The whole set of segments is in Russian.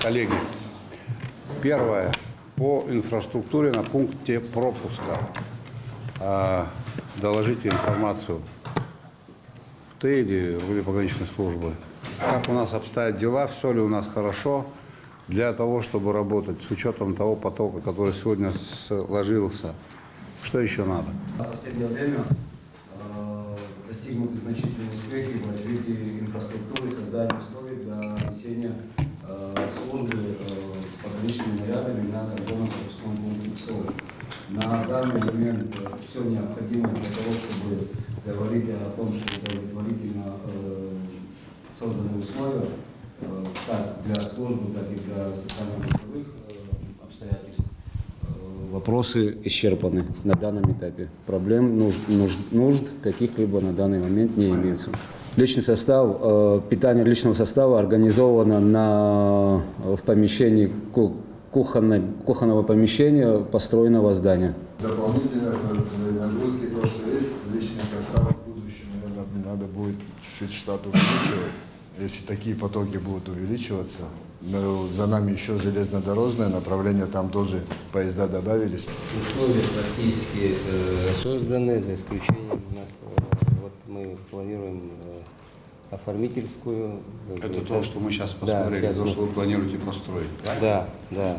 Коллеги, первое. По инфраструктуре на пункте пропуска. Доложите информацию в Т или в пограничной службы. Как у нас обстоят дела, все ли у нас хорошо для того, чтобы работать с учетом того потока, который сегодня сложился. Что еще надо? В последнее время достигнуты значительные успехи в развитии инфраструктуры, создании условий для несения службы пограничными нарядами на контрольно-пропускном пункте ПСО. На данный момент все необходимое для того, чтобы говорить о том, что удовлетворительно созданы условия как для службы, так и для социально-бытовых обстоятельств. Вопросы исчерпаны на данном этапе. Проблем, нужд каких-либо на данный момент не имеется. Личный состав, питание личного состава организовано в помещении кухонного помещения построенного здания. Дополнительно нагрузки, то, что есть, личный состав в будущем, наверное, надо будет чуть-чуть штат увеличивать. Если такие потоки будут увеличиваться, но за нами еще железнодорожное направление, там тоже поезда добавились. Условия практически созданы, за исключением у нас, вот мы планируем оформительскую. Это то, что мы сейчас посмотрели, да, то, что вы планируете построить. Да? Да.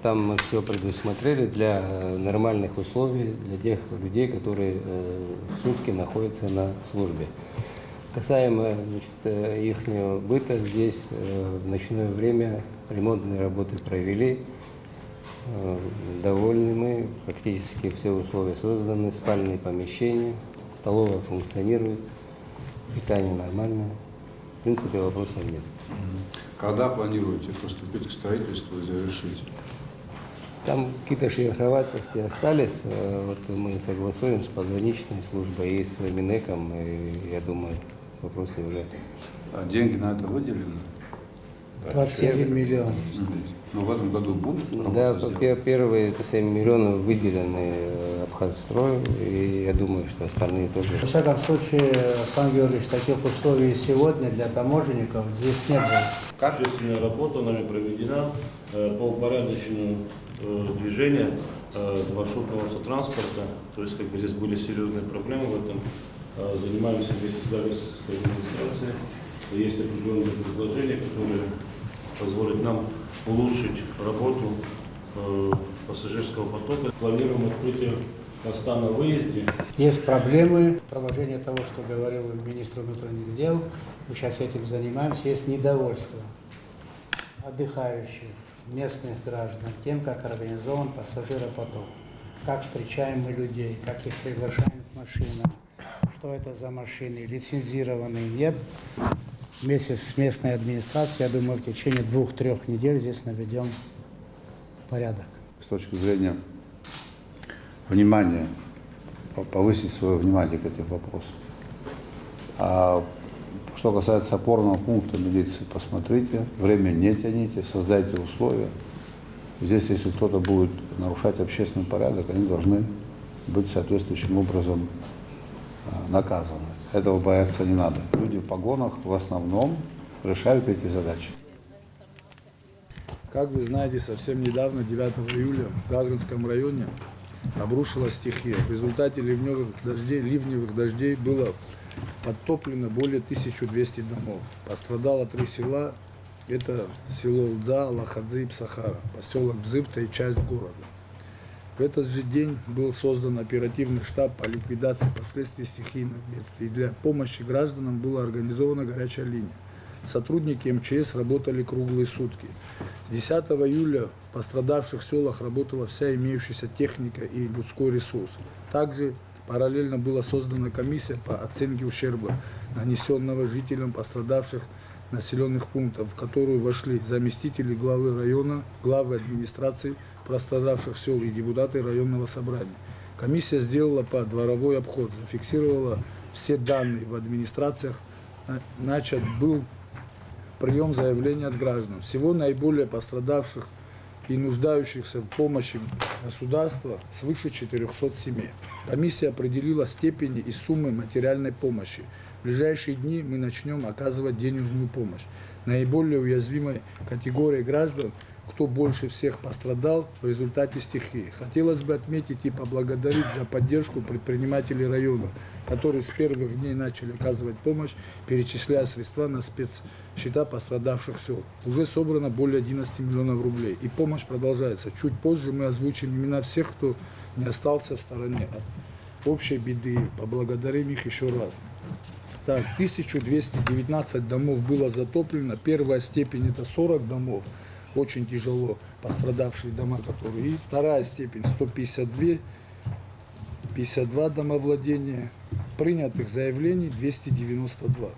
Там мы все предусмотрели для нормальных условий, для тех людей, которые в сутки находятся на службе. Касаемо их быта, здесь в ночное время ремонтные работы провели. Довольны мы, практически все условия созданы, спальные помещения, столовая функционирует, питание нормальное. В принципе, вопросов нет. Когда планируете приступить к строительству и завершить? Там какие-то шероховатости остались. Вот мы согласуем с пограничной службой и с Минэком, и я думаю, вопросы уже. А деньги на это выделены? 21 миллион. Но в этом году будут? Да, первые 7 миллионов выделены Абхазстрою, и я думаю, что остальные тоже. Во всяком случае, Александр Георгиевич, таких условий сегодня для таможенников здесь не было. Существенная работа нами проведена по упорядочению движения маршрутного автотранспорта. То есть здесь были серьезные проблемы в этом. Занимаемся вместе с Гагарской администрацией. Есть определенные предложения, которые позволят нам улучшить работу пассажирского потока. Планируем открытие моста на выезде. Есть проблемы в продолжении того, что говорил министр внутренних дел. Мы сейчас этим занимаемся. Есть недовольство отдыхающих, местных граждан тем, как организован пассажиропоток, как встречаем мы людей, как их приглашаем к машинам, что это за машины, лицензированные, нет. Вместе с местной администрацией, я думаю, в течение 2-3 недель здесь наведем порядок. С точки зрения внимания, повысить свое внимание к этим вопросам. А что касается опорного пункта милиции, посмотрите, время не тяните, создайте условия. Здесь, если кто-то будет нарушать общественный порядок, они должны быть соответствующим образом наказаны. Этого бояться не надо. Люди в погонах в основном решают эти задачи. Как вы знаете, совсем недавно, 9 июля, в Гагринском районе обрушилась стихия. В результате ливневых дождей было подтоплено более 1200 домов. Пострадало 3 села. Это село Лдза, Лахадзы и Псахара, поселок Бзыбта и часть города. В этот же день был создан оперативный штаб по ликвидации последствий стихийных бедствий. Для помощи гражданам была организована горячая линия. Сотрудники МЧС работали круглые сутки. С 10 июля в пострадавших селах работала вся имеющаяся техника и людской ресурс. Также параллельно была создана комиссия по оценке ущерба, нанесенного жителям пострадавших населенных пунктов, в которую вошли заместители главы района, главы администрации пострадавших сел и депутаты районного собрания. Комиссия сделала подворовой обход, зафиксировала все данные в администрациях, начат был прием заявлений от граждан. Всего наиболее пострадавших и нуждающихся в помощи государства свыше 400 семей. Комиссия определила степени и суммы материальной помощи. В ближайшие дни мы начнем оказывать денежную помощь. наиболее уязвимой категории граждан, кто больше всех пострадал в результате стихии. Хотелось бы отметить и поблагодарить за поддержку предпринимателей района, которые с первых дней начали оказывать помощь, перечисляя средства на спецсчета пострадавших сел. Уже собрано более 11 миллионов рублей, и помощь продолжается. Чуть позже мы озвучим имена всех, кто не остался в стороне от общей беды. Поблагодарим их еще раз. Так, 1219 домов было затоплено. Первая степень это 40 домов, очень тяжело пострадавшие дома, которые. И вторая степень 152, 52 домовладения. Принятых заявлений 292.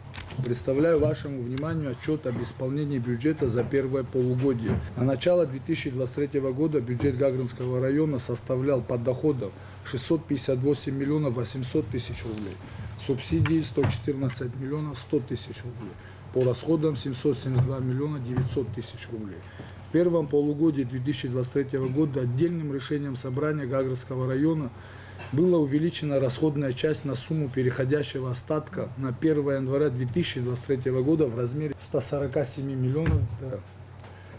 Представляю вашему вниманию отчет об исполнении бюджета за первое полугодие. На начало 2023 года бюджет Гагринского района составлял по доходам 658 миллионов 800 тысяч рублей, субсидии 114 миллионов 100 тысяч рублей, по расходам 772 миллиона 900 тысяч рублей. В первом полугодии 2023 года отдельным решением собрания Гагринского района была увеличена расходная часть на сумму переходящего остатка на 1 января 2023 года в размере 147 миллионов.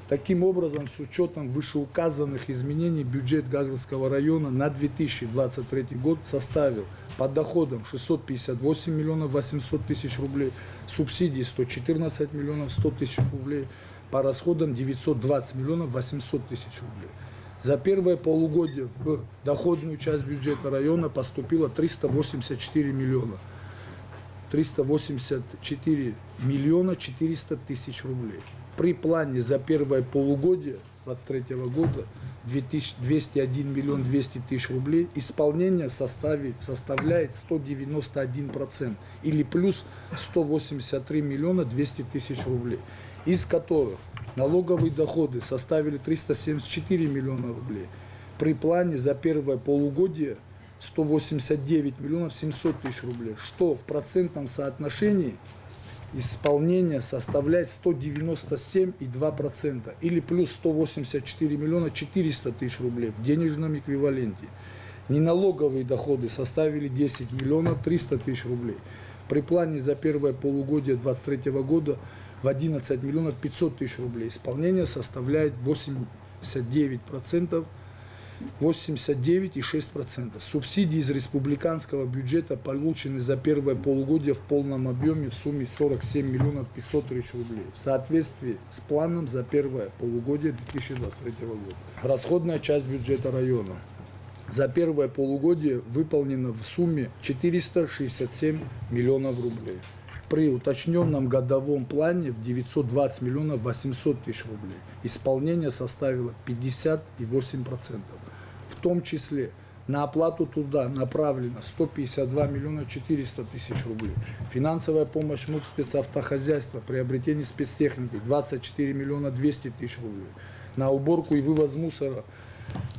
Таким образом, с учетом вышеуказанных изменений, бюджет Гагринского района на 2023 год составил по доходам 658 миллионов 800 тысяч рублей, субсидии 114 миллионов 100 тысяч рублей, по расходам 920 миллионов 800 тысяч рублей. За первое полугодие в доходную часть бюджета района поступило 384 миллиона 400 тысяч рублей. При плане за первое полугодие 2023 года 201 миллион 200 тысяч рублей исполнение составляет 191% или плюс 183 миллиона 200 тысяч рублей, из которых налоговые доходы составили 374 миллиона рублей. При плане за первое полугодие 189 миллионов 700 тысяч рублей, что в процентном соотношении исполнение составляет 197,2% или плюс 184 миллиона 400 тысяч рублей в денежном эквиваленте. Неналоговые доходы составили 10 миллионов 300 тысяч рублей. При плане за первое полугодие 2023 года в 11 миллионов 500 тысяч рублей. Исполнение составляет 89%, 89,6%. Субсидии из республиканского бюджета получены за первое полугодие в полном объеме в сумме 47 миллионов 500 тысяч рублей в соответствии с планом за первое полугодие 2023 года. Расходная часть бюджета района за первое полугодие выполнена в сумме 467 миллионов рублей. При уточненном годовом плане в 920 миллионов 800 тысяч рублей. Исполнение составило 58%. В том числе на оплату труда направлено 152 миллиона 400 тысяч рублей. Финансовая помощь МУП спецавтохозяйства, приобретение спецтехники 24 миллиона 200 тысяч рублей. На уборку и вывоз мусора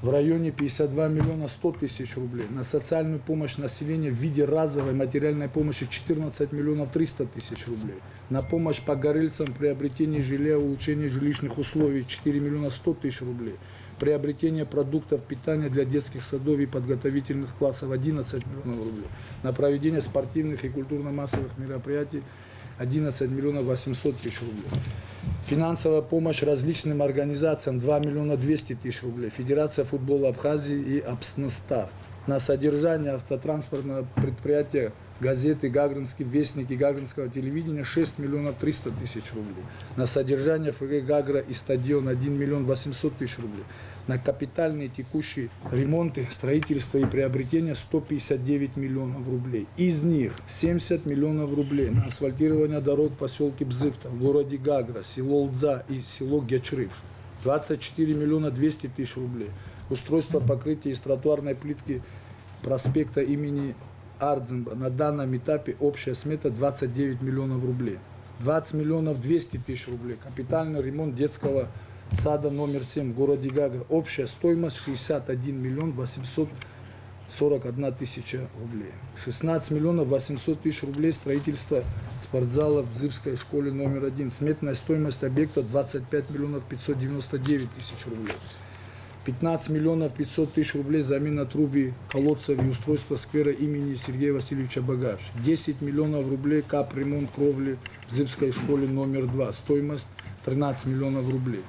в районе 52 миллиона 100 тысяч рублей. На социальную помощь населению в виде разовой материальной помощи 14 миллионов 300 тысяч рублей. На помощь погорельцам, приобретение жилья, улучшение жилищных условий 4 миллиона 100 тысяч рублей. Приобретение продуктов питания для детских садов и подготовительных классов 11 миллионов рублей. На проведение спортивных и культурно-массовых мероприятий 11 миллионов 800 тысяч рублей. Финансовая помощь различным организациям 2 миллиона 200 тысяч рублей. Федерация футбола Абхазии и Абснастар. На содержание автотранспортного предприятия газеты «Гагринский вестник» и Гагринского телевидения 6 миллионов 300 тысяч рублей. На содержание ФГ «Гагра» и стадион 1 миллион 800 тысяч рублей. На капитальные текущие ремонты, строительство и приобретение 159 миллионов рублей. Из них 70 миллионов рублей на асфальтирование дорог в поселке Бзыкта, в городе Гагра, село Лдза и село Гечрыш. 24 миллиона 200 тысяч рублей. Устройство покрытия из тротуарной плитки проспекта имени Ардзенба. На данном этапе общая смета 29 миллионов рублей. 20 миллионов 200 тысяч рублей. Капитальный ремонт детского сада номер 7 в городе Гагра. Общая стоимость 61 миллион 841 тысяча рублей. 16 миллионов 800 тысяч рублей строительство спортзала в Бзыкской школе номер 1. Сметная стоимость объекта 25 миллионов 599 тысяч рублей. 15 миллионов 500 тысяч рублей замена трубы, колодцев и устройства сквера имени Сергея Васильевича Багавича. 10 миллионов рублей капремонт кровли в Зыбской школе номер 2. Стоимость 13 миллионов рублей.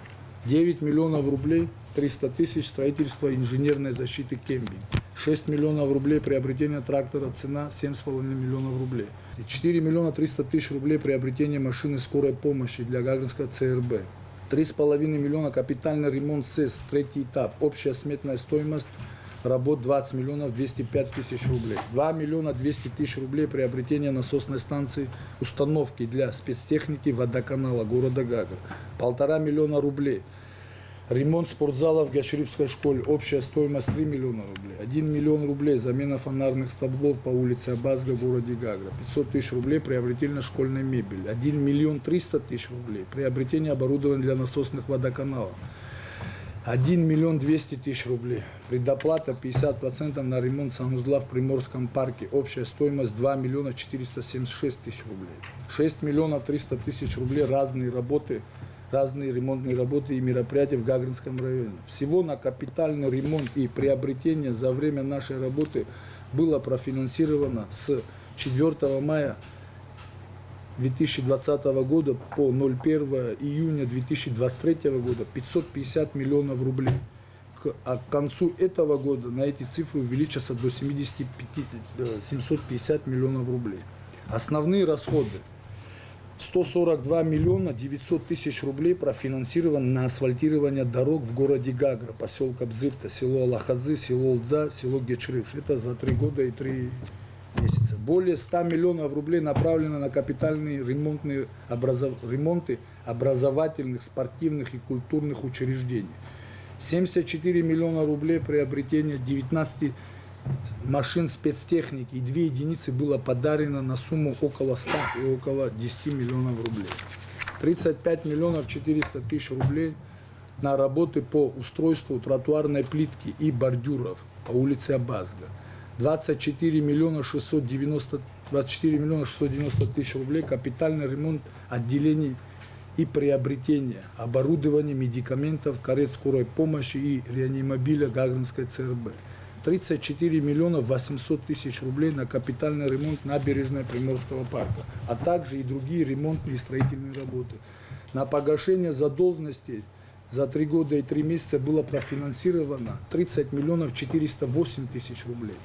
9 миллионов рублей 300 тысяч строительства инженерной защиты кемпинг. 6 миллионов рублей приобретение трактора, цена 7,5 миллионов рублей. 4 миллиона 300 тысяч рублей приобретение машины скорой помощи для Гагринского ЦРБ. 3,5 миллиона капитальный ремонт СЭС, третий этап. Общая сметная стоимость работ 20 миллионов 205 тысяч рублей. 2 миллиона 200 тысяч рублей приобретение насосной станции установки для спецтехники водоканала города Гагра. 1,5 миллиона рублей. Ремонт спортзала в Гаширибской школе. Общая стоимость 3 миллиона рублей. 1 миллион рублей замена фонарных столбов по улице Абазга в городе Гагра. 500 тысяч рублей приобретение школьной мебели. 1 миллион 300 тысяч рублей приобретение оборудования для насосных водоканалов. 1 миллион 200 тысяч рублей. Предоплата 50% на ремонт санузла в Приморском парке. Общая стоимость 2 миллиона 476 тысяч рублей. 6 миллионов 300 тысяч рублей разные ремонтные работы и мероприятия в Гагринском районе. Всего на капитальный ремонт и приобретение за время нашей работы было профинансировано с 4 мая 2020 года по 01 июня 2023 года 550 миллионов рублей. А к концу этого года на эти цифры увеличатся до 750 миллионов рублей. Основные расходы. 142 миллиона 900 тысяч рублей профинансировано на асфальтирование дорог в городе Гагра, поселка Бзырта, село Алахадзы, село Олдза, село Гечрыбш. Это за 3 года и 3 месяца. Более 100 миллионов рублей направлено на капитальные ремонты образовательных, спортивных и культурных учреждений. 74 миллиона рублей приобретение 19 машин спецтехники и 2 единицы было подарено на сумму около 100 и около 10 миллионов рублей. 35 миллионов 400 тысяч рублей на работы по устройству тротуарной плитки и бордюров по улице Абазга. 24 миллиона 690 тысяч рублей капитальный ремонт отделений и приобретение оборудования, медикаментов, карет скорой помощи и реанимобиля Гагринской ЦРБ. 34 миллиона 800 тысяч рублей на капитальный ремонт набережной Приморского парка, а также и другие ремонтные и строительные работы. На погашение задолженностей за 3 года и 3 месяца было профинансировано 30 миллионов 408 тысяч рублей.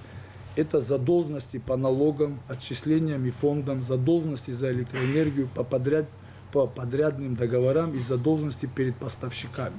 Это задолженности по налогам, отчислениям и фондам, задолженности за электроэнергию по подрядным договорам и задолженности перед поставщиками.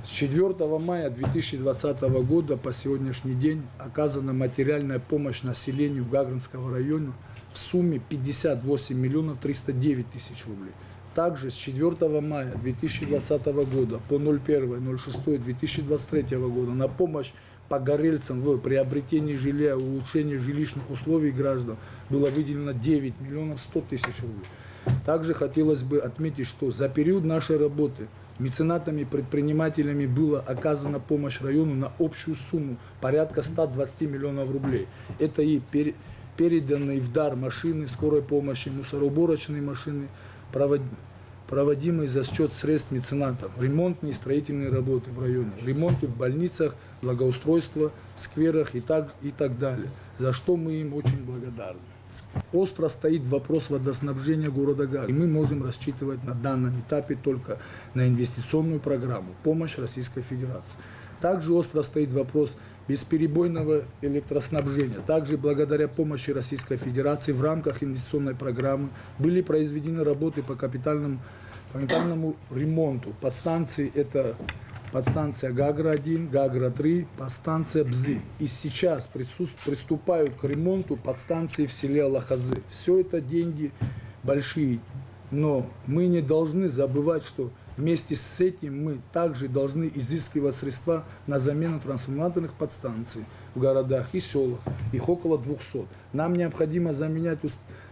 С 4 мая 2020 года по сегодняшний день оказана материальная помощь населению Гагринского района в сумме 58 миллионов 309 тысяч рублей. Также с 4 мая 2020 года по 01.06.2023 года на помощь погорельцам в приобретении жилья, улучшении жилищных условий граждан было выделено 9 миллионов 100 тысяч рублей. Также хотелось бы отметить, что за период нашей работы меценатами и предпринимателями была оказана помощь району на общую сумму порядка 120 миллионов рублей. Это и переданные в дар машины скорой помощи, мусороуборочные машины, проводимые за счет средств меценатов, ремонтные и строительные работы в районе, ремонты в больницах, благоустройство, скверах и так далее, за что мы им очень благодарны. Остро стоит вопрос водоснабжения города Гагры, и мы можем рассчитывать на данном этапе только на инвестиционную программу «Помощь Российской Федерации». Также остро стоит вопрос бесперебойного электроснабжения. Также благодаря помощи Российской Федерации в рамках инвестиционной программы были произведены работы по капитальному ремонту подстанции. Это подстанция Гагра-1, Гагра-3, подстанция Бзы. И сейчас приступают к ремонту подстанции в селе Алахадзы. Все это деньги большие, но мы не должны забывать, что вместе с этим мы также должны изыскивать средства на замену трансформаторных подстанций в городах и селах. Их около 200. Нам необходимо заменять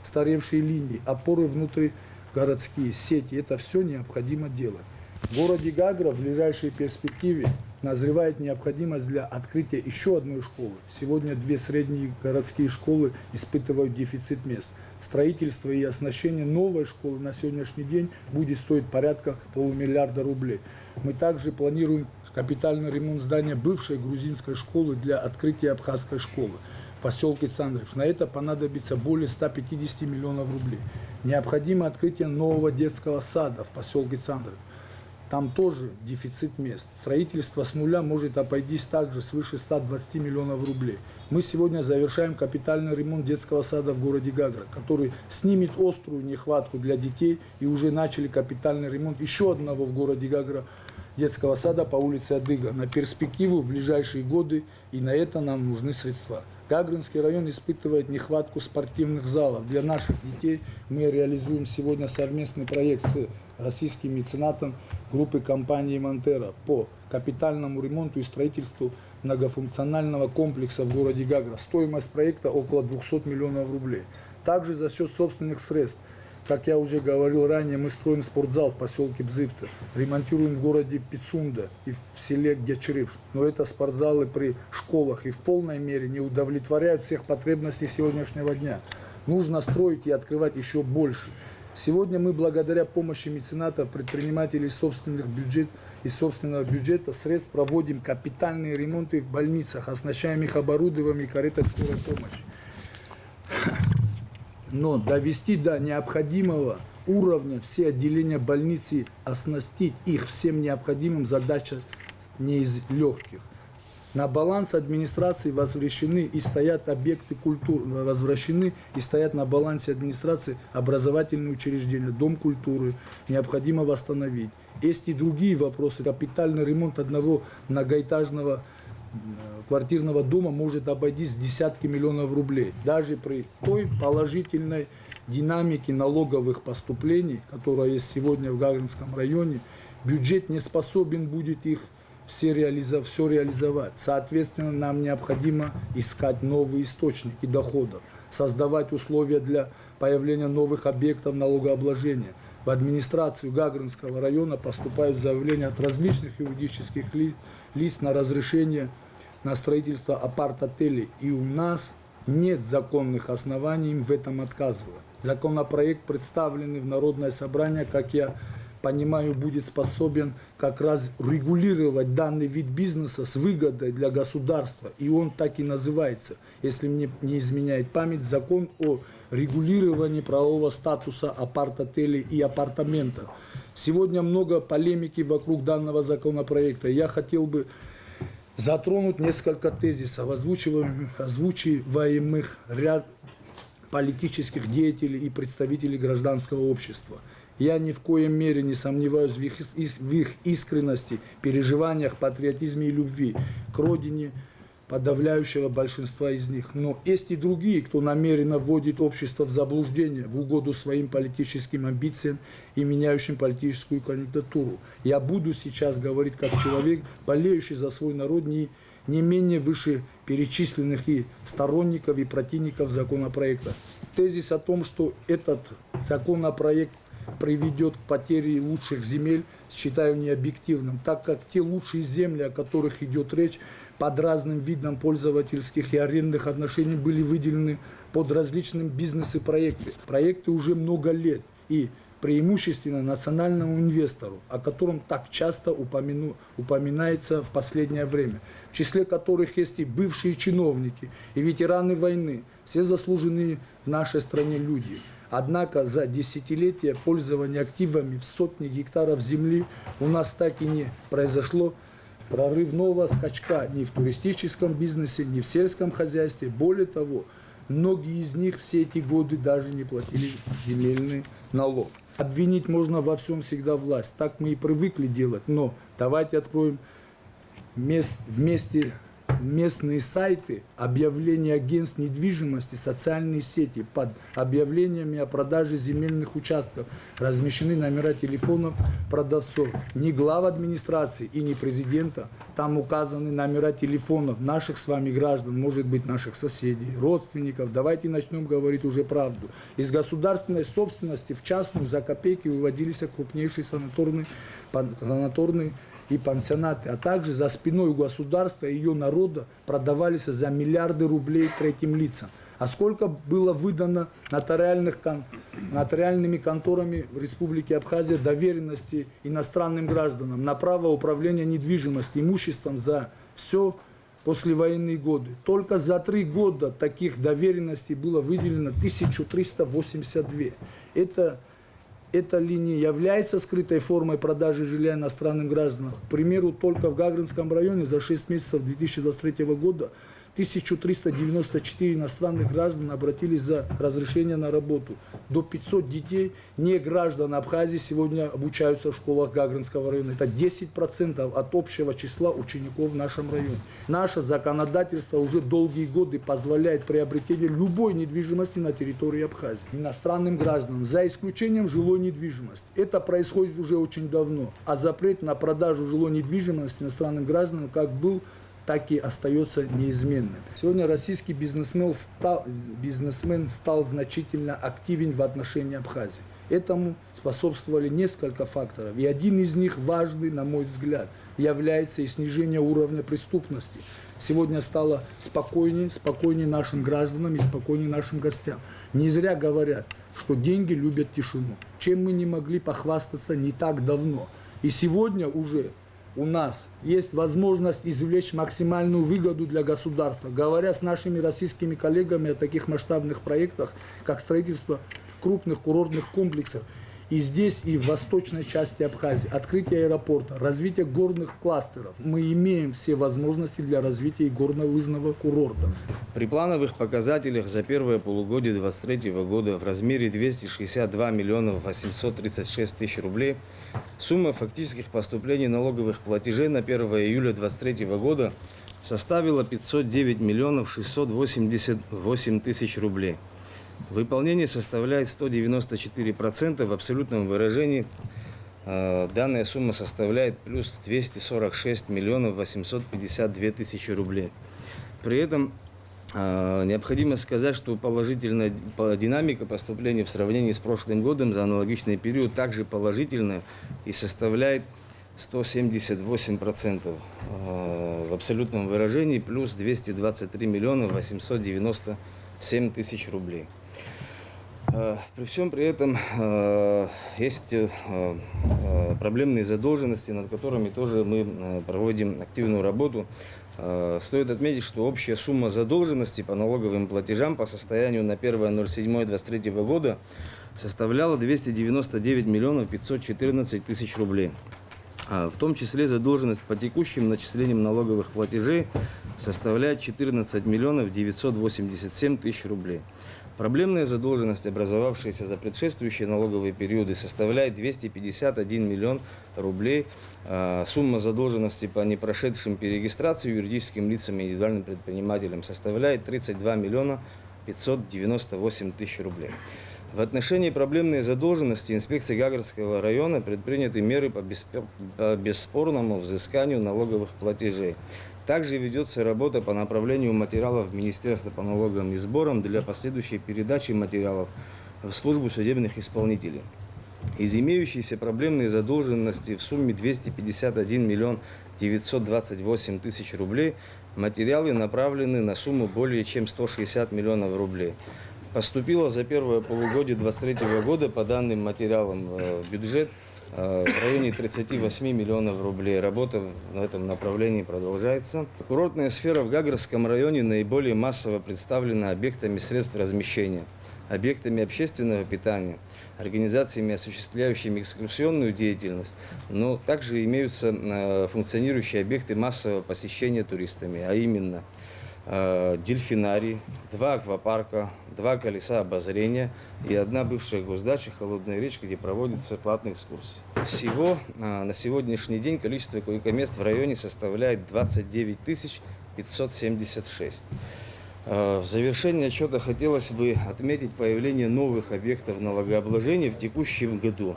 устаревшие линии, опоры внутригородские, сети. Это все необходимо делать. В городе Гагра в ближайшей перспективе назревает необходимость для открытия еще одной школы. Сегодня 2 средние городские школы испытывают дефицит мест. Строительство и оснащение новой школы на сегодняшний день будет стоить порядка $500 000 рублей. Мы также планируем капитальный ремонт здания бывшей грузинской школы для открытия абхазской школы в поселке Цандрев. На это понадобится более 150 миллионов рублей. Необходимо открытие нового детского сада в поселке Цандрев. Там тоже дефицит мест. Строительство с нуля может обойтись также свыше 120 миллионов рублей. Мы сегодня завершаем капитальный ремонт детского сада в городе Гагра, который снимет острую нехватку для детей, и уже начали капитальный ремонт еще одного в городе Гагра детского сада по улице Адыга на перспективу в ближайшие годы, и на это нам нужны средства. Гагринский район испытывает нехватку спортивных залов. Для наших детей мы реализуем сегодня совместный проект с российским меценатом группы компании «Монтера» по капитальному ремонту и строительству многофункционального комплекса в городе Гагра. Стоимость проекта около 200 миллионов рублей. Также за счет собственных средств, как я уже говорил ранее, мы строим спортзал в поселке Бзывта, ремонтируем в городе Пицунда и в селе Гячрыш. Но это спортзалы при школах и в полной мере не удовлетворяют всех потребностей сегодняшнего дня. Нужно строить и открывать еще больше. Сегодня мы благодаря помощи меценатов, предпринимателей из собственного бюджета средств проводим капитальные ремонты в больницах, оснащаем их оборудованием и каретой скорой помощи. Но довести до необходимого уровня все отделения больницы, оснастить их всем необходимым, задача не из легких. На баланс администрации возвращены и стоят объекты культуры, возвращены и стоят на балансе администрации образовательные учреждения, дом культуры, необходимо восстановить. Есть и другие вопросы. Капитальный ремонт одного многоэтажного квартирного дома может обойтись в десятки миллионов рублей. Даже при той положительной динамике налоговых поступлений, которая есть сегодня в Гагринском районе, бюджет не способен будет их все реализовать. Соответственно, нам необходимо искать новые источники доходов, создавать условия для появления новых объектов налогообложения. В администрацию Гагринского района поступают заявления от различных юридических лиц на разрешение на строительство апарт-отелей. И у нас нет законных оснований им в этом отказывать. Законопроект, представленный в Народное собрание, как я понимаю, будет способен как раз регулировать данный вид бизнеса с выгодой для государства. И он так и называется, если мне не изменяет память, закон о регулировании правового статуса апарт-отелей и апартаментов. Сегодня много полемики вокруг данного законопроекта. Я хотел бы затронуть несколько тезисов, озвучиваемых ряд политических деятелей и представителей гражданского общества. Я ни в коем мере не сомневаюсь в их искренности, переживаниях, патриотизме и любви к родине подавляющего большинства из них. Но есть и другие, кто намеренно вводит общество в заблуждение в угоду своим политическим амбициям и меняющим политическую конъюнктуру. Я буду сейчас говорить как человек, болеющий за свой народ, не менее вышеперечисленных и сторонников и противников законопроекта. Тезис о том, что этот законопроект приведет к потере лучших земель, считаю необъективным, так как те лучшие земли, о которых идет речь, под разным видом пользовательских и арендных отношений были выделены под различные бизнесы и проекты. Проекты уже много лет и преимущественно национальному инвестору, о котором так часто упоминается в последнее время, в числе которых есть и бывшие чиновники, и ветераны войны, все заслуженные в нашей стране люди. Однако за десятилетия пользования активами в сотни гектаров земли у нас так и не произошло прорывного скачка ни в туристическом бизнесе, ни в сельском хозяйстве. Более того, многие из них все эти годы даже не платили земельный налог. Обвинить можно во всем всегда власть. Так мы и привыкли делать. Но давайте откроем вместе местные сайты, объявления агентств недвижимости, социальные сети. Под объявлениями о продаже земельных участков размещены номера телефонов продавцов. Не глав администрации и не президента. Там указаны номера телефонов наших с вами граждан, может быть, наших соседей, родственников. Давайте начнем говорить уже правду. Из государственной собственности в частную за копейки выводились крупнейшие санаторные и пансионаты, а также за спиной у государства и ее народа продавались за миллиарды рублей третьим лицам. А сколько было выдано нотариальными конторами в Республике Абхазия доверенности иностранным гражданам на право управления недвижимостью, имуществом за все послевоенные годы. Только за 3 года таких доверенностей было выделено 1382. Эта линия является скрытой формой продажи жилья иностранным гражданам. К примеру, только в Гагринском районе за 6 месяцев 2023 года 1394 иностранных граждан обратились за разрешение на работу. До 500 детей, не граждан Абхазии, сегодня обучаются в школах Гагринского района. Это 10% от общего числа учеников в нашем районе. Наше законодательство уже долгие годы позволяет приобретение любой недвижимости на территории Абхазии иностранным гражданам, за исключением жилой недвижимости. Это происходит уже очень давно. А запрет на продажу жилой недвижимости иностранным гражданам как был, так и остается неизменным. Сегодня российский бизнесмен стал значительно активен в отношении Абхазии. Этому способствовали несколько факторов. И один из них, важный, на мой взгляд, является и снижение уровня преступности. Сегодня стало спокойнее нашим гражданам и спокойнее нашим гостям. Не зря говорят, что деньги любят тишину. Чем мы не могли похвастаться не так давно. И сегодня уже у нас есть возможность извлечь максимальную выгоду для государства. Говоря с нашими российскими коллегами о таких масштабных проектах, как строительство крупных курортных комплексов и здесь, и в восточной части Абхазии, открытие аэропорта, развитие горных кластеров, мы имеем все возможности для развития и горнолыжного курорта. При плановых показателях за первое полугодие 2023 года в размере 262 миллионов 836 тысяч рублей сумма фактических поступлений налоговых платежей на 1 июля 2023 года составила 509 миллионов 688 тысяч рублей. Выполнение составляет 194%, в абсолютном выражении данная сумма составляет плюс 246 миллионов 852 тысячи рублей. При этом необходимо сказать, что положительная динамика поступления в сравнении с прошлым годом за аналогичный период также положительная и составляет 178%, в абсолютном выражении плюс 223 миллиона 897 тысяч рублей. При всем при этом есть проблемные задолженности, над которыми тоже мы проводим активную работу. Стоит отметить, что общая сумма задолженности по налоговым платежам по состоянию на 1.07.23 года составляла 299 миллионов 514 тысяч рублей. В том числе задолженность по текущим начислениям налоговых платежей составляет 14 миллионов 987 тысяч рублей. Проблемная задолженность, образовавшаяся за предшествующие налоговые периоды, составляет 251 миллион рублей. Сумма задолженности по непрошедшим перерегистрацию юридическим лицам и индивидуальным предпринимателям составляет 32 миллиона 598 тысяч рублей. В отношении проблемной задолженности инспекции Гагринского района предприняты меры по бесспорному взысканию налоговых платежей. Также ведется работа по направлению материалов в Министерство по налогам и сборам для последующей передачи материалов в службу судебных исполнителей. Из имеющейся проблемной задолженности в сумме 251 миллион 928 тысяч рублей материалы направлены на сумму более чем 160 миллионов рублей. Поступило за первое полугодие 2023 года по данным материалам в бюджет в районе 38 миллионов рублей. Работа в этом направлении продолжается. Курортная сфера в Гагринском районе наиболее массово представлена объектами средств размещения, объектами общественного питания, организациями, осуществляющими экскурсионную деятельность, но также имеются функционирующие объекты массового посещения туристами, а именно дельфинарий, 2 аквапарка, 2 колеса обозрения и 1 бывшая госдача «Холодная речка», где проводятся платные экскурсии. Всего на сегодняшний день количество койко-мест в районе составляет 29 576. В завершение отчета хотелось бы отметить появление новых объектов налогообложения в текущем году,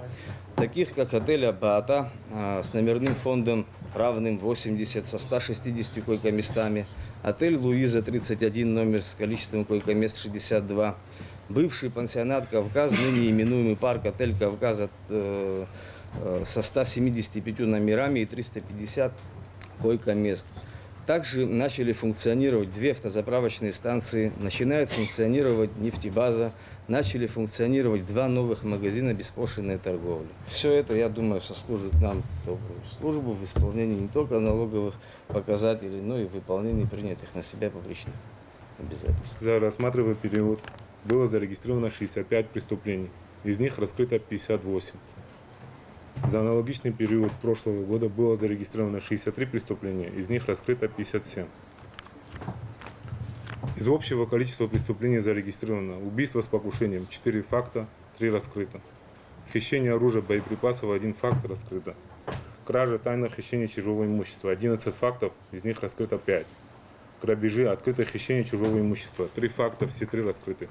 таких как отель «Абаата» с номерным фондом равным 80 со 160 койко-местами, отель «Луиза» 31 номер с количеством койко-мест 62, бывший пансионат «Кавказ», ныне именуемый парк «Отель Кавказ» со 175 номерами и 350 койко-мест. Также начали функционировать 2 автозаправочные станции, начинает функционировать нефтебаза, начали функционировать 2 новых магазина беспошлинной торговли. Все это, я думаю, сослужит нам добрую службу в исполнении не только налоговых показателей, но и в выполнении принятых на себя публичных обязательств. За рассматриваемый период было зарегистрировано 65 преступлений, из них раскрыто 58. За аналогичный период прошлого года было зарегистрировано 63 преступления, из них раскрыто 57. Из общего количества преступлений зарегистрировано убийство с покушением 4 факта, 3 раскрыто. Хищение оружия, боеприпасов 1 факт раскрыто. Кража, тайное хищение чужого имущества 11 фактов, из них раскрыто 5. Грабежи, открытое хищение чужого имущества 3 факта, все 3 раскрыты.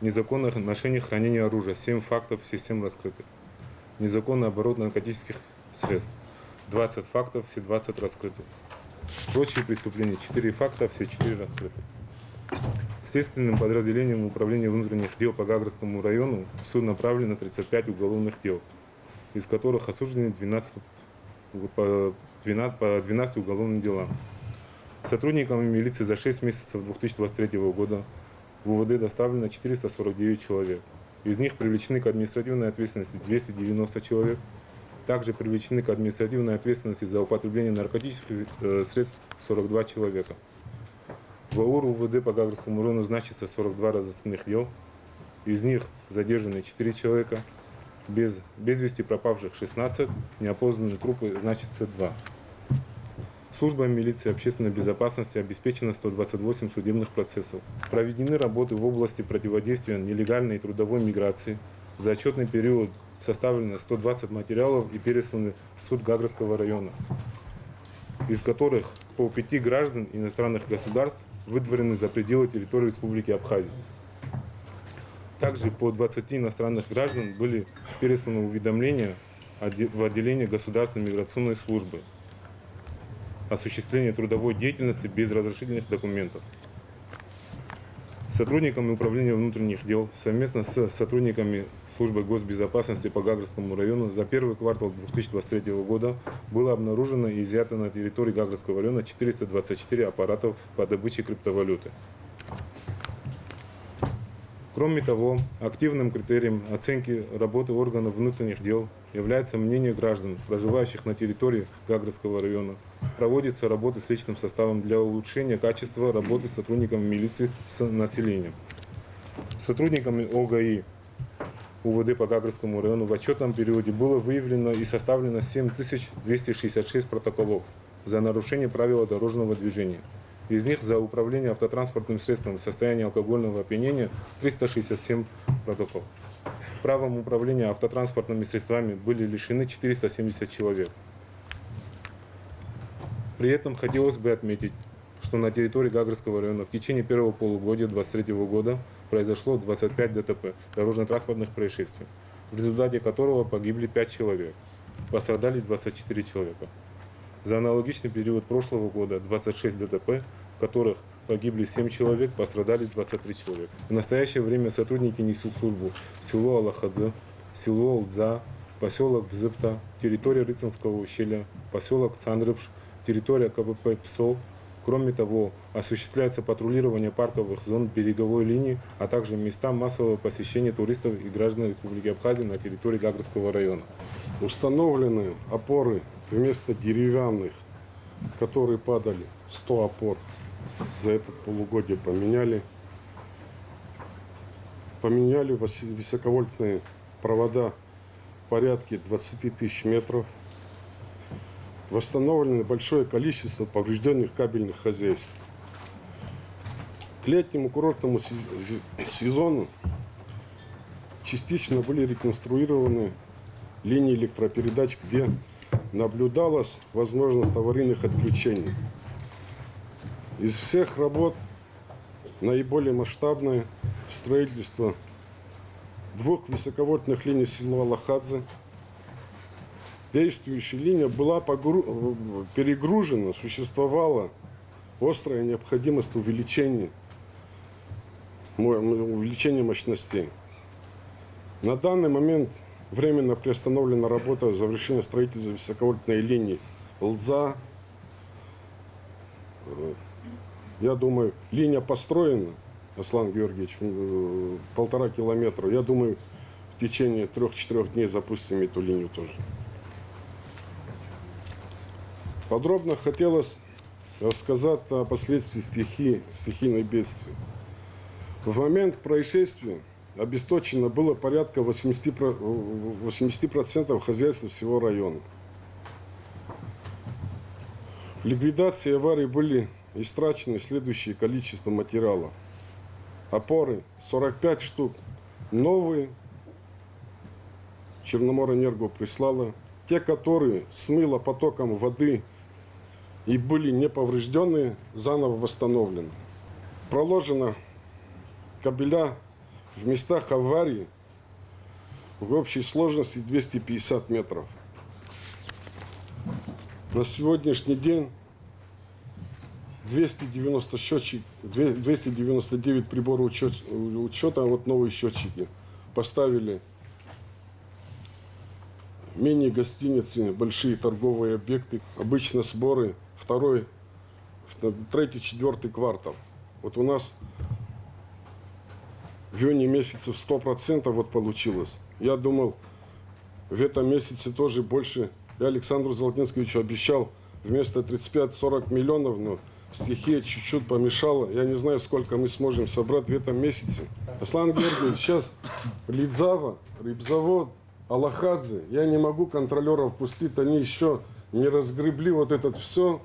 Незаконное ношение, хранение оружия 7 фактов, все 7 раскрыты. Незаконный оборот наркотических средств 20 фактов, все 20 раскрыты. Прочие преступления 4 факта, все 4 раскрыты. Следственным подразделением Управления внутренних дел по Гагрскому району в суд направлено 35 уголовных дел, из которых осуждены 12 уголовным делам. Сотрудниками милиции за 6 месяцев 2023 года в УВД доставлено 449 человек. Из них привлечены к административной ответственности 290 человек. Также привлечены к административной ответственности за употребление наркотических средств 42 человека. В АУР УВД по Гагрскому району значится 42 разыскных дел. Из них задержаны 4 человека, без вести пропавших 16, неопознанные трупы значится 2. Службой милиции общественной безопасности обеспечено 128 судебных процессов. Проведены работы в области противодействия нелегальной и трудовой миграции. За отчетный период составлено 120 материалов и пересланы в суд Гагрского района, из которых по 5 граждан иностранных государств выдворены за пределы территории Республики Абхазия. Также по 20 иностранных граждан были пересланы уведомления в отделение Государственной миграционной службы осуществление трудовой деятельности без разрешительных документов. Сотрудниками Управления внутренних дел совместно с сотрудниками Службы госбезопасности по Гагрскому району за первый квартал 2023 года было обнаружено и изъято на территории Гагрского района 424 аппаратов по добыче криптовалюты. Кроме того, активным критерием оценки работы органов внутренних дел является мнение граждан, проживающих на территории Гагрского района. Проводятся работы с личным составом для улучшения качества работы сотрудниками милиции с населением. Сотрудниками ОГАИ УВД по Гагрскому району в отчетном периоде было выявлено и составлено 7266 протоколов за нарушение правил дорожного движения. Из них за управление автотранспортным средством в состоянии алкогольного опьянения 367 протоколов. Правом управления автотранспортными средствами были лишены 470 человек. При этом хотелось бы отметить, что на территории Гагрского района в течение первого полугодия 2023 года произошло 25 ДТП, дорожно-транспортных происшествий, в результате которого погибли 5 человек, пострадали 24 человека. За аналогичный период прошлого года 26 ДТП, в которых погибли 7 человек, пострадали 23 человека. В настоящее время сотрудники несут службу в село Алахадзе, село Олдза, поселок Бзыпта, территория Рыцинского ущелья, поселок Цандрыпш, территория КПП ПСО. Кроме того, осуществляется патрулирование парковых зон береговой линии, а также места массового посещения туристов и граждан Республики Абхазия на территории Гагрского района. Установлены опоры вместо деревянных, которые падали, 100 опор за это полугодие поменяли. Поменяли высоковольтные провода в порядке 20 тысяч метров. Восстановлено большое количество поврежденных кабельных хозяйств. К летнему курортному сезону частично были реконструированы линии электропередач, где наблюдалась возможность аварийных отключений. Из всех работ наиболее масштабное строительство 2 высоковольтных линий села Алахадзе. Действующая линия была перегружена, существовала острая необходимость увеличения мощностей. На данный момент временно приостановлена работа завершения строительства высоковольтной линии Лдза, Я думаю, линия построена, Аслан Георгиевич, 1,5 километра. Я думаю, в течение 3-4 дней запустим эту линию тоже. Подробно хотелось рассказать о последствиях стихийной бедствия. В момент происшествия обесточено было порядка 80% хозяйства всего района. В ликвидации аварии были истрачены следующее количество материалов. Опоры 45 штук, новые, Черноморэнерго прислала. Те, которые смыло потоком воды и были неповрежденные, заново восстановлены. Проложено кабеля в местах аварии в общей сложности 250 метров. На сегодняшний день 299 приборов учета, вот новые счетчики, поставили мини-гостиницы, большие торговые объекты, обычно сборы третий-четвертый квартал. Вот у нас в июне месяце в 100% вот получилось. Я думал, в этом месяце тоже больше. Я Александру Золотинскому обещал вместо 35-40 миллионов, но стихия чуть-чуть помешала. Я не знаю, сколько мы сможем собрать в этом месяце. Аслан Георгиевич, сейчас Лидзава, Рыбзавод, Алахадзе, я не могу контролеров пустить, они еще не разгребли вот это все.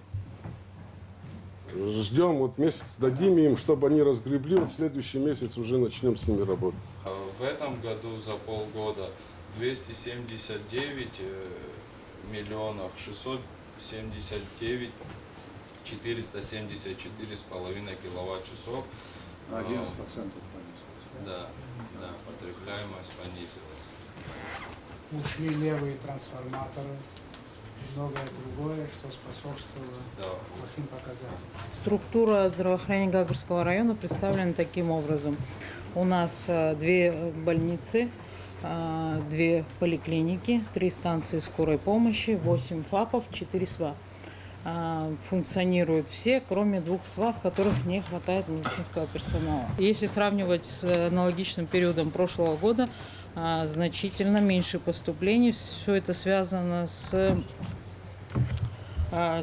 Ждем, вот месяц дадим им, чтобы они разгребли, вот следующий месяц уже начнем с ними работать. В этом году за полгода 279 миллионов 679 474,5 киловатт-часов. На 11% понеслось. Да, потребляемость понизилась. Ушли левые трансформаторы и многое другое, что способствовало плохим показателям. Структура здравоохранения Гагрского района представлена таким образом. У нас 2 больницы, 2 поликлиники, 3 станции скорой помощи, 8 ФАПов, 4 СВА. Функционируют все, кроме 2 СВА, в которых не хватает медицинского персонала. Если сравнивать с аналогичным периодом прошлого года, значительно меньше поступлений. Все это связано с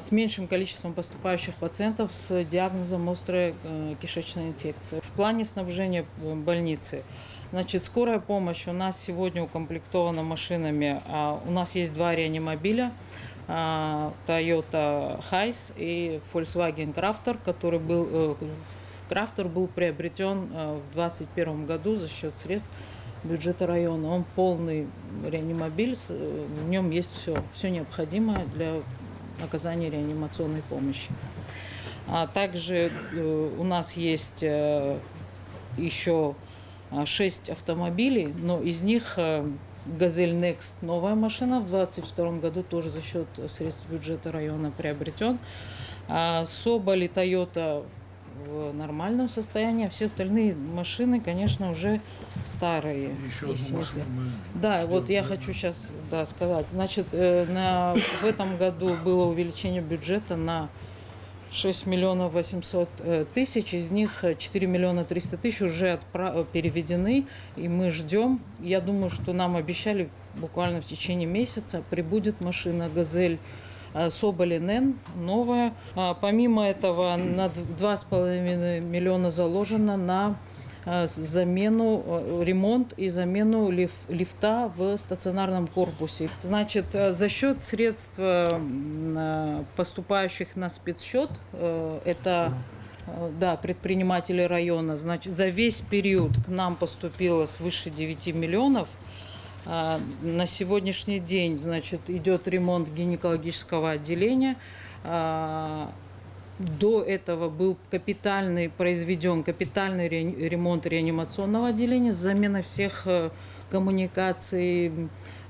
меньшим количеством поступающих пациентов с диагнозом острая кишечная инфекция. В плане снабжения больницы, значит, скорая помощь у нас сегодня укомплектована машинами. У нас есть 2 реанимобиля, Toyota Hiace и Volkswagen Crafter, который был приобретен в 2021 году за счет средств бюджета района. Он полный реанимобиль, в нем есть все необходимое для оказания реанимационной помощи. А также у нас есть еще 6 автомобилей, но из них «Газель Next» новая машина в 2022 году тоже за счет средств бюджета района приобретен. «Соболь» и «Тойота» в нормальном состоянии, а все остальные машины, конечно, уже старые. Еще одну машину мы Да, ждем, вот я хочу сейчас сказать. Значит, в этом году было увеличение бюджета на 6 миллионов 800 тысяч, из них 4 миллиона 300 тысяч уже переведены, и мы ждем. Я думаю, что нам обещали буквально в течение месяца прибудет машина «Газель» Соболь НН, новая. Помимо этого, на 2,5 миллиона заложено на ремонт и замену лифта в стационарном корпусе. Значит, за счет средств, поступающих на спецсчет, это предприниматели района, значит, за весь период к нам поступило свыше 9 миллионов. На сегодняшний день, значит, идет ремонт гинекологического отделения. До этого был произведен капитальный ремонт реанимационного отделения с заменой всех коммуникаций,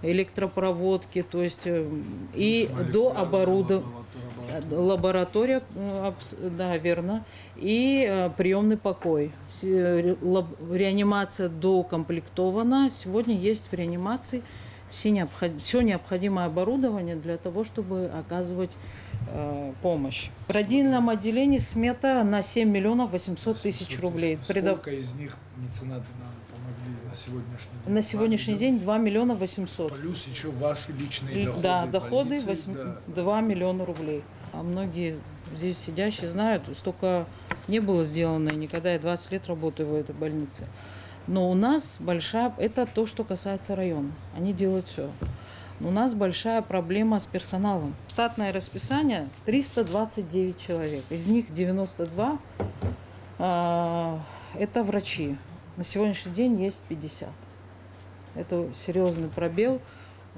электропроводки, то есть и до оборудования, лаборатория, да, верно, и приемный покой. Реанимация доукомплектована. Сегодня есть в реанимации все необходимое оборудование для того, чтобы оказывать помощь. В родильном отделении смета на 7 миллионов 800 тысяч рублей. Сколько из них меценаты нам помогли на сегодняшний день? На сегодняшний день 2 миллиона 800. Плюс еще ваши личные доходы. Да, доходы больницы, да. 2 миллиона рублей. А многие здесь сидящие знают, столько не было сделано никогда. Я 20 лет работаю в этой больнице. Но у нас большая... Это то, что касается района. Они делают все. У нас большая проблема с персоналом. Штатное расписание 329 человек. Из них 92 это врачи. На сегодняшний день есть 50. Это серьезный пробел.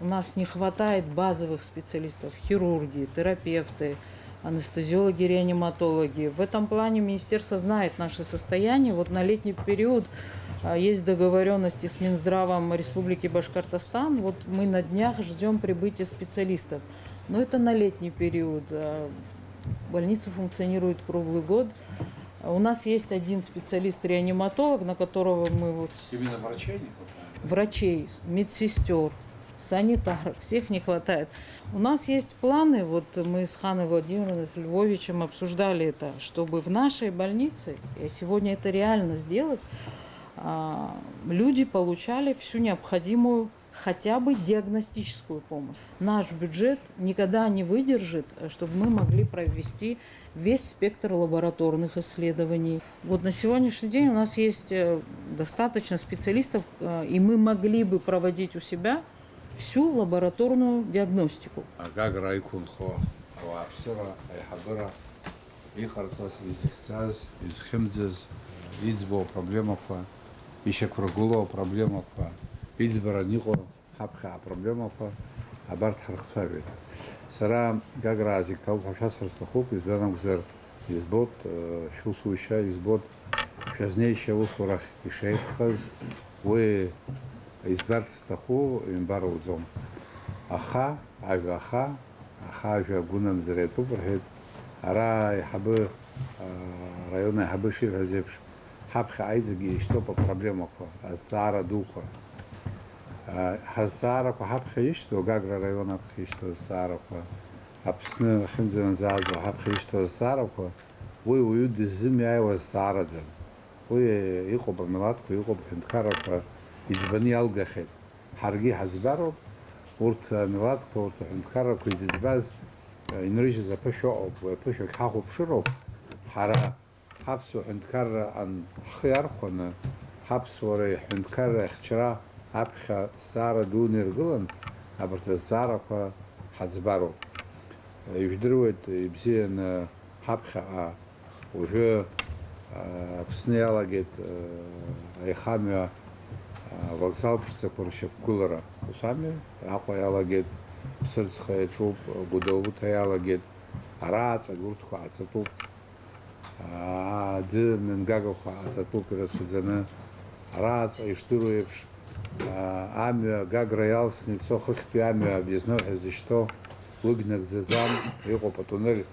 У нас не хватает базовых специалистов, хирурги, терапевты, анестезиологи, реаниматологи. В этом плане министерство знает наше состояние. Вот на летний период есть договоренности с Минздравом Республики Башкортостан. Вот мы на днях ждем прибытия специалистов. Но это на летний период. Больница функционирует круглый год. У нас есть один специалист-реаниматолог, на которого мы вот... Именно врачей не хватает? Врачей, медсестер, санитаров, всех не хватает. У нас есть планы, вот мы с Ханой Владимировной, с Львовичем обсуждали это, чтобы в нашей больнице, и сегодня это реально сделать, люди получали всю необходимую хотя бы диагностическую помощь. Наш бюджет никогда не выдержит, чтобы мы могли провести весь спектр лабораторных исследований. Вот на сегодняшний день у нас есть достаточно специалистов, и мы могли бы проводить у себя всю лабораторную диагностику. Гагра икунхо, авапсира, айхабыра, ихарцас, изихцаз, изхимдзез, идзбо проблемаква, ишекврагуло проблемаква, идзбара нико, хапха проблемаква, абарт хархсави. Сара гагра азиктау хашас харстахуп, избранам гзер избот, шусуища избот, шазнейща усурах и шейххаз, вы избарт стаху имбара удзом. Аха, аха гунам зрету брхет, ара хабы района хабы шивазепш, хабха айзги что по проблемаку, азара духа. Хазараку хабха что гагра района хабха что зараку, абсны хинзен задзу хабха что зараку, вы уют зимя его зарадзем. Вы ихо бамилатку, ихо бхинткараку, избани алгахет. Харги хазбару, урт милатку, урт хинткараку, изидбаз, инрижи запашо, пушок хаху пширов, хара хабсу хинткара ан хиархона, хабсу рей хинткара хчара, хабха сара дунер гулан, абарта зараку хазбару. Юдрует ибзиен хабха, уже пснеялагет айхамия вокзал пшца поршеп кулара усами акваялагет сырцхай чуп гудовут аялагет арац агуртху ацатуп дз менгагоху ацатуп пересудзена арац иштуруепш амия гаграял сницо хыхпи амия объяснил что выгнак зезам его по туннель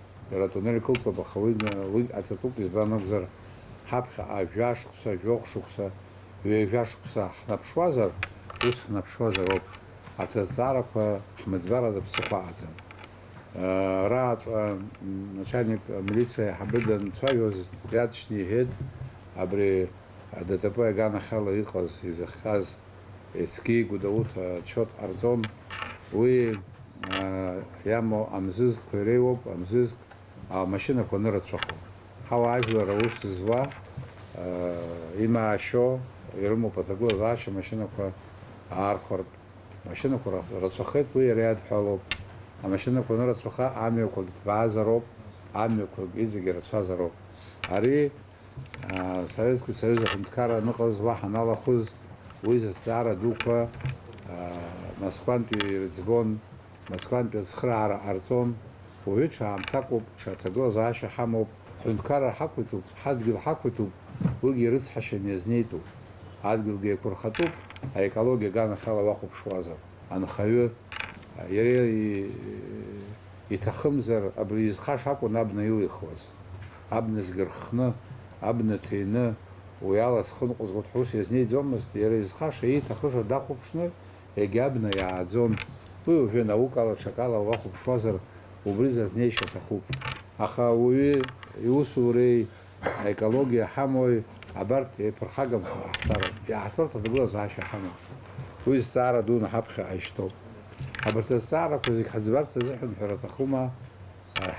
туннель кулпа бахавыгна ацатуп избранок зар хапха авяшкуса вёхшукса вяшкуса хнапшвазар ус хнапшвазар об артазарапа хмедбара да психоазм рад начальник милиции хабидан цвайоз ятшни хед абри ДТП гана хала ихаз из хаз эски гудаут чот арзон вы ямо амзыз квереоп амзыз а машина конера цохо хавайвла раус зва има шо ирму потагло заша машина ко архор машина ко рацохет вы ряд халоп а машина ко рацоха амио ко базароп амио ко изигер сазароп ари Советский Союз хунткара нуқаз ва ханала хуз уиз стара дука Москван пи рецбон Москван пи цхрара арцон увеча амтакоп шатагло заша хамоп хунткара хакуту хадгил хакуту уги рыцхашен язнейту адгил гекурхатуп а экология гана хала вахуп шваза анхаве ере и тахымзар абриз хаш хаку набна илихваз абнес герхна абнатейна уяла схун узгут хус язней дзомас ере из хаша и тахыша дахупшны егябна яадзон вы уже наукала чакала вахуп швазар убриза знейша тахуп. Ахауи, иусурей, экология хамой, абарт перхагам ахсар. Я ахсар тадгла заша хама. Уиз сара дун хабха айштоп. Абарт сара кузик хадзбар цезехн хиратахума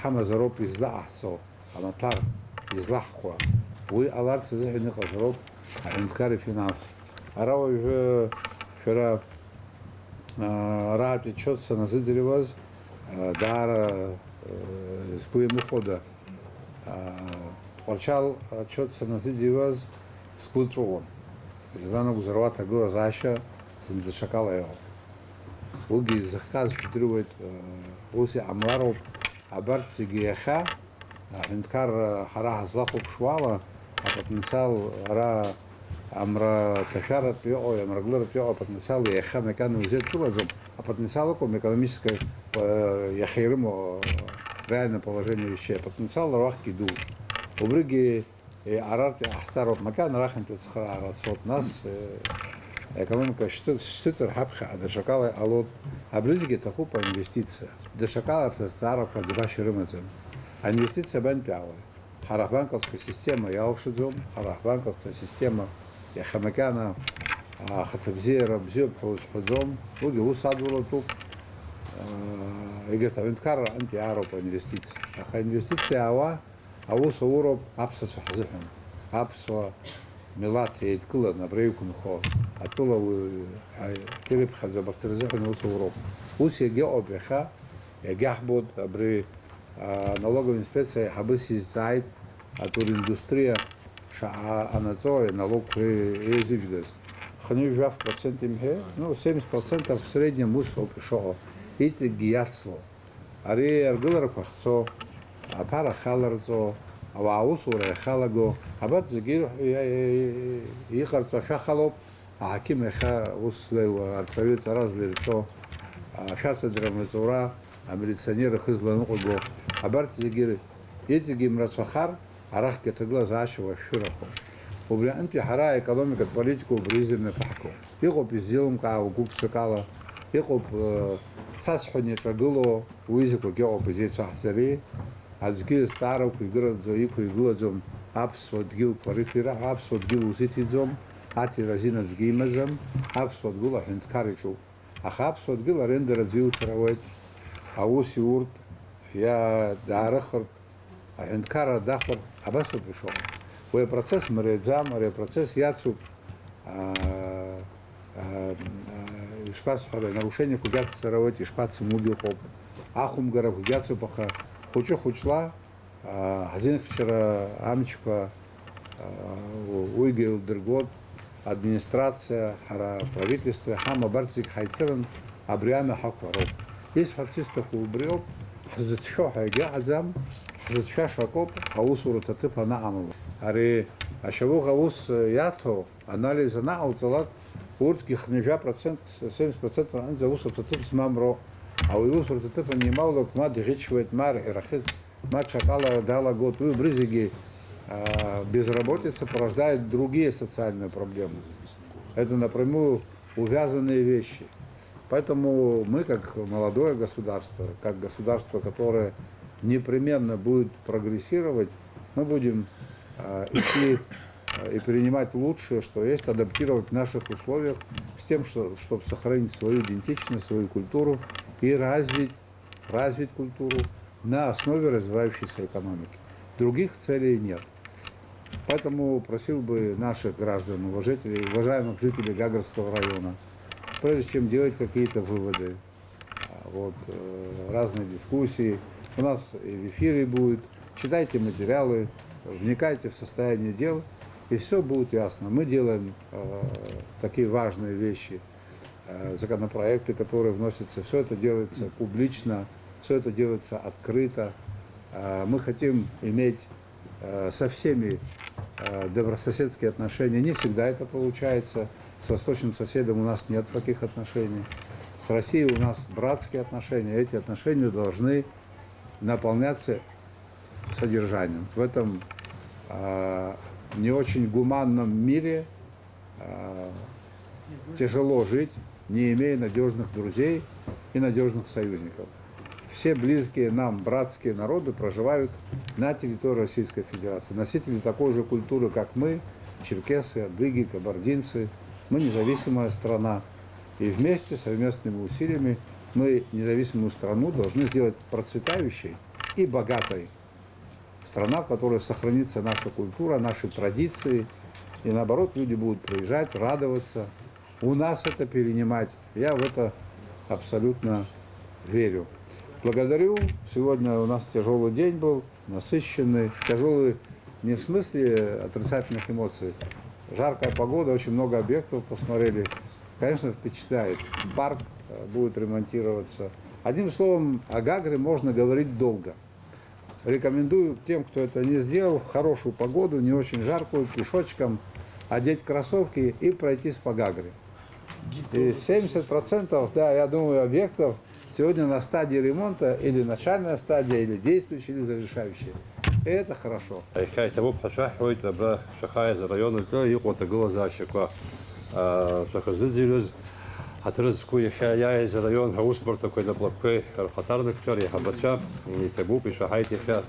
хама зароп изла ахсо. Аматар изла хква. Уи алар цезехн никазроп инткари финанс. Арау фера рад отчется на зидереваз дар спуем ухода. Порчал отчется на зидереваз скутрован. Извану гузарвата гула заша зашакала его. Уги захказ фитрувает уси амларов абарт сигиеха инткар хара злахук швала а потенциал ра амра тахарат пио, амра глора пио, потенциал яха мекану взять куладзом, а потенциал экономическое яхирмо реальное положение вещей. Потенциал рах киду. Убриги арар ахсарот макан рахим пецхара арацот нас экономика штуцер хабха адашакала алот аблизиги таху по инвестиция. Дашакала арцастара по дебаши рымацем. А инвестиция бан пиавы. Харахбанковская система ялшидзом, харахбанковская система яхамакана хатабзира бзюб худзом, уги усадвало тук. И говорит, авинткара антиаро по инвестиции. А инвестиция ава, а уса уроб апса сухазихам, апса милат яйткула на брейку нхо, а тула кириб хадзабахтерзихам уса уроб. Уси геобеха, ягахбуд, абри налоговая инспекция хабыси зайд, а тур индустрия ша анацой налог резидент. Ханю 2% имхе, ну 70% в среднем мусор пришел. Эти гиатсло. Ари аргулар пахцо, а пара халарцо, а ваусура халаго, а бат згир ихарцо шахалоп, а хаким ха услеу арцавец разлерцо, а шарца драмацура, а милиционеры хызлануго, а бат згир эти гимрацахар, арах кетагла зашива шурахо. Убря анти хара экономика политику бризерне пахко. Его пиздилом кау губсакала, его цасхоне чагуло, уизико гео позиция хцери, азги старо куград зои кугладзом, апсвот гил паритира, апсвот гил уситидзом, ати разина згимазом, апсвот гула хенткаричу. А апсвот гил арендера зиутравет, а уси урт, я дарахар, а хенткара дахар, абасо пришел. Ой процесс мрезам, ой процесс яцу шпац нарушение кудяц саравать и шпац мудюхоп. Ахум гара кудяцу паха. Хочу хочла, газин вчера амчпа уйгел дергот, администрация, хара правительство, хама барцик хайцеран, абриана хакваров. Есть артистов убрёк, хазачо хайга азам, хазачо шакоп, аусуру татыпа на амал. Ари ашаву гаус ято анализа на ауцалат уртки хнежа процент 70% ан за усу татып смамро а у усу татып немало кма дигичвет мар ирахит ма чакала дала год у бризиги безработица порождает другие социальные проблемы. Это напрямую увязанные вещи. Поэтому мы, как молодое государство, как государство, которое непременно будет прогрессировать, мы будем идти и принимать лучшее, что есть, адаптировать в наших условиях с тем, чтобы сохранить свою идентичность, свою культуру и развить культуру на основе развивающейся экономики. Других целей нет. Поэтому просил бы наших граждан, уважаемых жителей Гагарского района, прежде чем делать какие-то выводы, разные дискуссии, у нас и в эфире будет, читайте материалы, вникайте в состояние дел, и все будет ясно. Мы делаем такие важные вещи, законопроекты, которые вносятся, все это делается публично, все это делается открыто. Мы хотим иметь со всеми добрососедские отношения. Не всегда это получается. С восточным соседом у нас нет таких отношений. С Россией у нас братские отношения. Эти отношения должны наполняться содержанием. В этом не очень гуманном мире тяжело жить, не имея надежных друзей и надежных союзников. все близкие нам братские народы проживают на территории Российской Федерации. Носители такой же культуры, как мы, черкесы, адыги, кабардинцы. Мы независимая страна. И вместе, совместными усилиями, мы независимую страну должны сделать процветающей и богатой. Страна, в которой сохранится наша культура, наши традиции. И наоборот, люди будут приезжать, радоваться. У нас это перенимать. Я в это абсолютно верю. Благодарю. Сегодня у нас тяжелый день был, насыщенный. Тяжелый не в смысле отрицательных эмоций. Жаркая погода, очень много объектов посмотрели. Конечно, впечатляет. Парк будет ремонтироваться. Одним словом, о Гагре можно говорить долго. Рекомендую тем, кто это не сделал, в хорошую погоду, не очень жаркую, пешочком, одеть кроссовки и пройтись по Гагре. И 70%, да, я думаю, объектов сегодня на стадии ремонта, или начальная стадия, или действующая, или завершающая. И это хорошо. Хатрызку яхая из район Гаусбор такой на блокке хатарных вчера я хабача не табу пиша хайти ха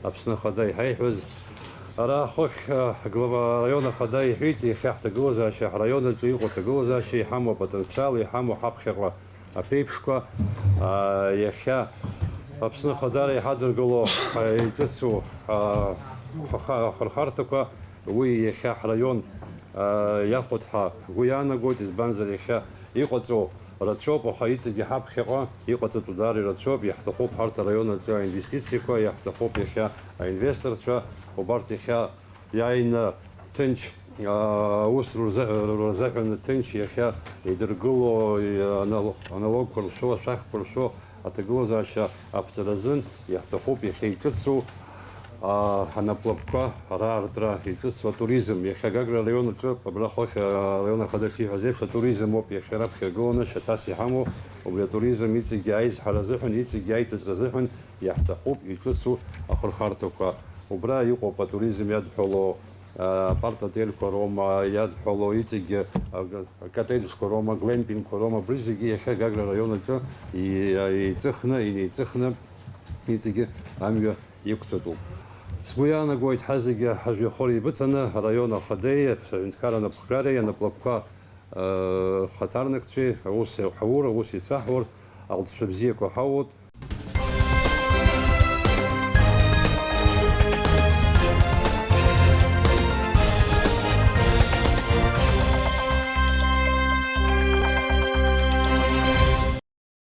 абсна хадай хайвз арахох глава района хадай хити хахта глаза ша района джиго глаза ши хамо потенциал и хамо хабхерла апепшка яха абсна хадай хадр голо джетсу хархартака уи яха район яхотха гуяна год из банзалиха يقصوا رتشوب وخيط جحاب خقا يقصوا تداري رتشوب يحتقوب حارة ريون تشا انفستيسي كوا يحتقوب يخا انفستر تشا وبارت يخا يعين تنش وصل رزقنا تنش يخا يدرقلو أنالوج كرسو شاخ كرسو أتقلو زاشا أبسرزن يحتقوب يخي تشتسو Ханаплапка, Рардра, и чувство туризм. Я хагагра района чё, побрахох района хадаши хазев, туризм оп, я хераб хергона, шатаси хаму, обля туризм, ици гяйз харазехан, ици гяйз разехан, яхтахуп, и чувство ахурхартука. Убра юко по туризм яд холо, парта тель корома, яд холо, ици катедж корома, глэмпинг корома, близки, я хагагра района чё, и цехна, и не цехна, ици амья юкцату. Сгуяна гойт хазига хажи хори бутана района Хадея, Савинткара Пхария, на плавка хатарных цвей, уси хаура, уси сахвар, алтшабзия кохаут,